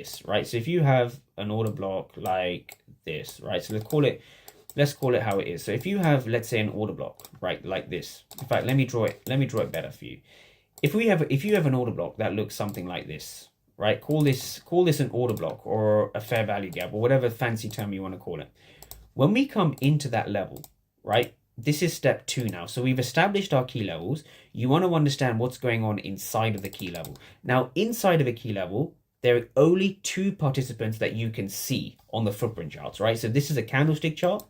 this, right? So if you have an order block like this, right? So let's call it how it is. So if you have, let's say, an order block, right, like this. In fact, let me draw it better for you. If you have an order block that looks something like this, right? Call this an order block or a fair value gap or whatever fancy term you want to call it. When we come into that level, right? This is step 2 now. So we've established our key levels. You want to understand what's going on inside of the key level. Now, inside of a key level, there are only 2 participants that you can see on the footprint charts, right? So this is a candlestick chart,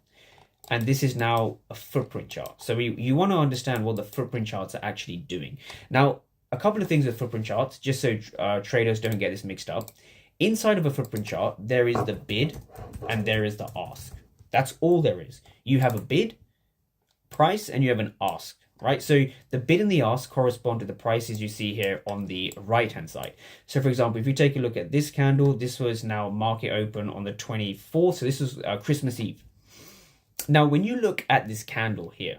and this is now a footprint chart. So you want to understand what the footprint charts are actually doing. Now, a couple of things with footprint charts, just so traders don't get this mixed up. Inside of a footprint chart, there is the bid and there is the ask. That's all there is. You have a bid price and you have an ask, right? So the bid and the ask correspond to the prices you see here on the right hand side. So for example, if you take a look at this candle, this was now market open on the 24th. So this was Christmas Eve. Now, when you look at this candle here,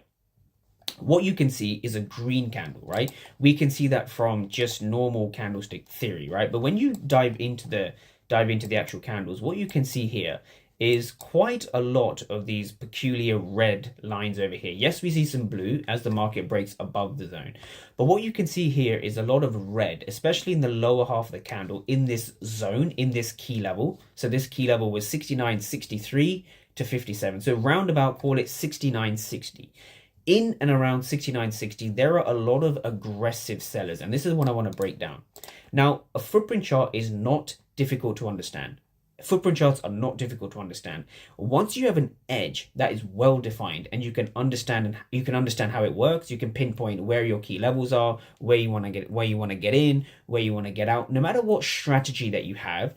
what you can see is a green candle, right? We can see that from just normal candlestick theory, right? But when you dive into the actual candles, what you can see here is quite a lot of these peculiar red lines over here. Yes, we see some blue as the market breaks above the zone. But what you can see here is a lot of red, especially in the lower half of the candle in this zone, in this key level. So this key level was 69.63 to 57. So roundabout, call it 69.60. In and around 69.60, there are a lot of aggressive sellers. And this is what I want to break down. Now, a footprint chart is not difficult to understand. Footprint charts are not difficult to understand. Once you have an edge that is well defined and you can understand how it works, you can pinpoint where your key levels are, where you want to get in, where you want to get out. No matter what strategy that you have,